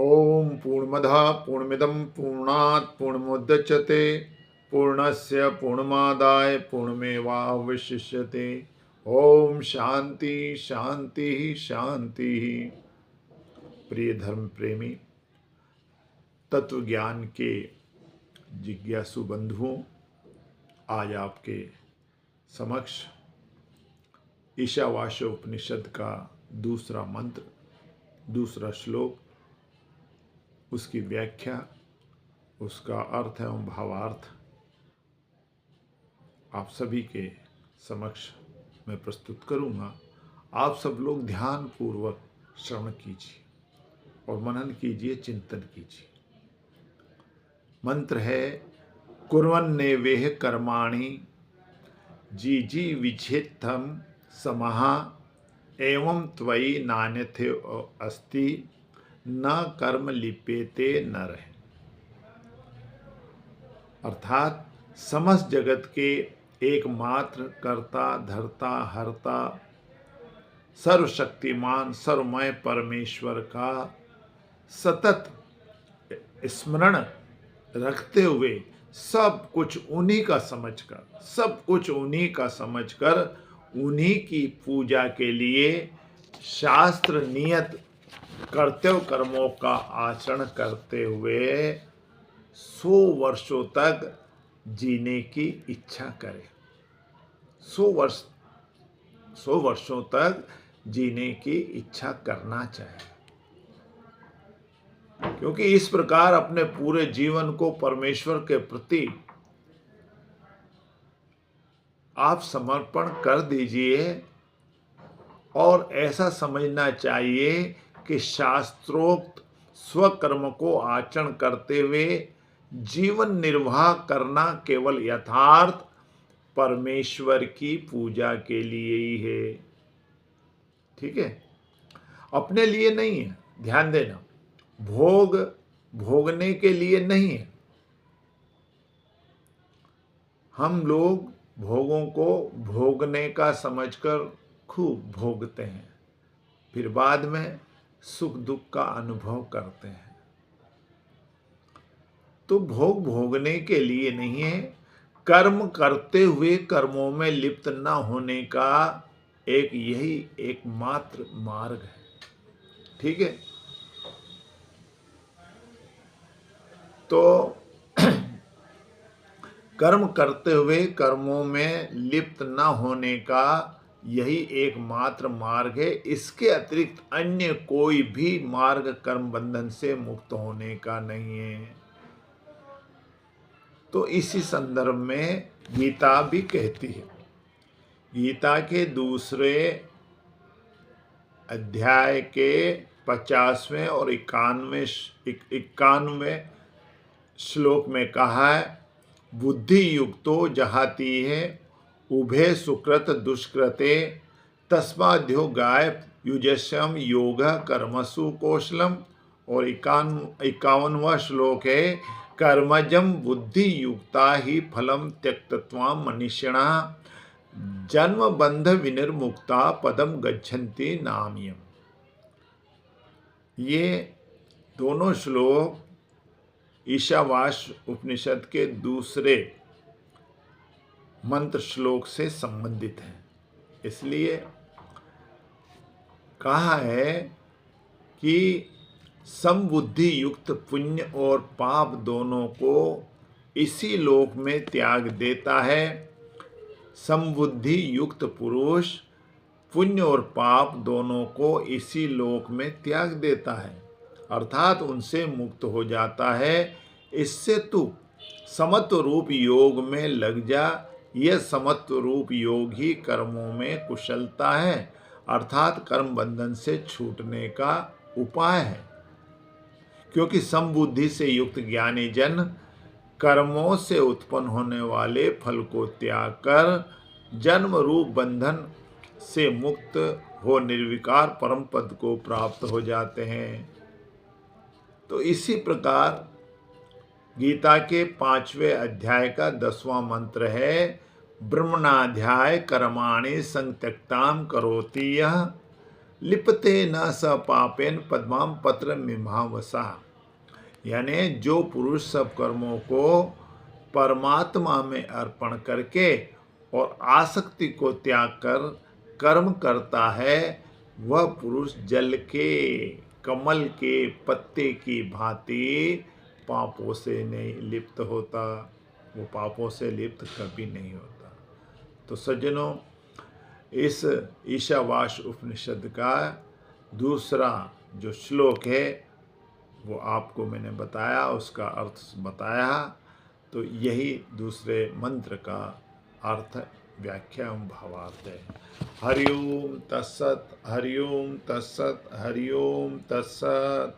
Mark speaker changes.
Speaker 1: ओम पूर्णमदः पूर्णमिदं पूर्णात् पूर्णमुदच्यते पूर्णस्य पूर्णमादाय पूर्णमेवावशिष्यते। ओम शांति शांति शांति। प्रिय धर्म प्रेमी तत्व ज्ञान के जिज्ञासु बंधुओं, आज आपके समक्ष ईशावास्य उपनिषद का दूसरा मंत्र, दूसरा श्लोक, उसकी व्याख्या, उसका अर्थ एवं भावार्थ आप सभी के समक्ष मैं प्रस्तुत करूंगा। आप सब लोग ध्यान पूर्वक श्रवण कीजिए और मनन कीजिए, चिंतन कीजिए। मंत्र है कुर्वन्नेवेह कर्माणि जीजी विच्छेत्तम समहा एवं त्वयि नान्यथे अस्ति न कर्म लिप्यते नर। अर्थात समस्त जगत के एकमात्र कर्ता धर्ता हर्ता सर्वशक्तिमान सर्वमय परमेश्वर का सतत स्मरण रखते हुए सब कुछ उन्हीं का समझकर उन्हीं की पूजा के लिए शास्त्र नियत कर्तव्य कर्मों का आचरण करते हुए 100 वर्षों तक जीने की इच्छा करें। 100 वर्षों तक जीने की इच्छा करना चाहिए, क्योंकि इस प्रकार अपने पूरे जीवन को परमेश्वर के प्रति आप समर्पण कर दीजिए और ऐसा समझना चाहिए कि शास्त्रोक्त स्वकर्म को आचरण करते हुए जीवन निर्वाह करना केवल यथार्थ परमेश्वर की पूजा के लिए ही है। ठीक है, अपने लिए नहीं है। ध्यान देना, भोगने के लिए नहीं है। हम लोग भोगों को भोगने का समझकर खूब भोगते हैं, फिर बाद में सुख दुख का अनुभव करते हैं। तो भोगने के लिए नहीं है, कर्म करते हुए कर्मों में लिप्त न होने का यही एकमात्र मार्ग है। ठीक है, तो कर्म करते हुए कर्मों में लिप्त न होने का यही एकमात्र मार्ग है। इसके अतिरिक्त अन्य कोई भी मार्ग कर्म बंधन से मुक्त होने का नहीं है। तो इसी संदर्भ में गीता भी कहती है। गीता के दूसरे अध्याय के 50वें और 91वें श्लोक में कहा है, बुद्धि युक्तो जहाती है उभे सुकृत दुष्कृते तस्माद्यो गाय युजस्यम योग कर्मसु कौशलम। और 51वां श्लोक है, कर्मजम बुद्धि युक्ता ही फलम त्यक्तत्वा मनीषिणा जन्म बंध विनिर्मुक्ता पदम गच्छन्ति नाम्यम। ये दोनों श्लोक ईशावास्य उपनिषद के दूसरे मंत्र श्लोक से संबंधित हैं। इसलिए कहा है कि समबुद्धि युक्त पुण्य और पाप दोनों को इसी लोक में त्याग देता है। समबुद्धि युक्त पुरुष पुण्य और पाप दोनों को इसी लोक में त्याग देता है, अर्थात उनसे मुक्त हो जाता है। इससे तू समत्व रूप योग में लग जा। यह समत्व रूप योग ही कर्मों में कुशलता है, अर्थात कर्म बंधन से छूटने का उपाय है। क्योंकि समबुद्धि से युक्त ज्ञानी जन कर्मों से उत्पन्न होने वाले फल को त्याग कर जन्म रूप बंधन से मुक्त हो निर्विकार परम पद को प्राप्त हो जाते हैं। तो इसी प्रकार गीता के 5वें अध्याय का 10वां मंत्र है, ब्रह्मणाध्याय कर्माणि संत्यक्ताम करोति यः लिपते न स पापेन पद्माम पत्र मीमांसा। यानी जो पुरुष सब कर्मों को परमात्मा में अर्पण करके और आसक्ति को त्याग कर कर्म करता है, वह पुरुष जल के, कमल के पत्ते की भांति पापों से नहीं लिप्त होता। वो पापों से लिप्त कभी नहीं होता। तो सज्जनों, इस ईशावास उपनिषद का दूसरा जो श्लोक है वो आपको मैंने बताया, उसका अर्थ बताया। तो यही दूसरे मंत्र का अर्थ, व्याख्या एवं भावार्थ है। हरिओम तत्सत, हरिओम तत्सत, हरिओम तत्सत।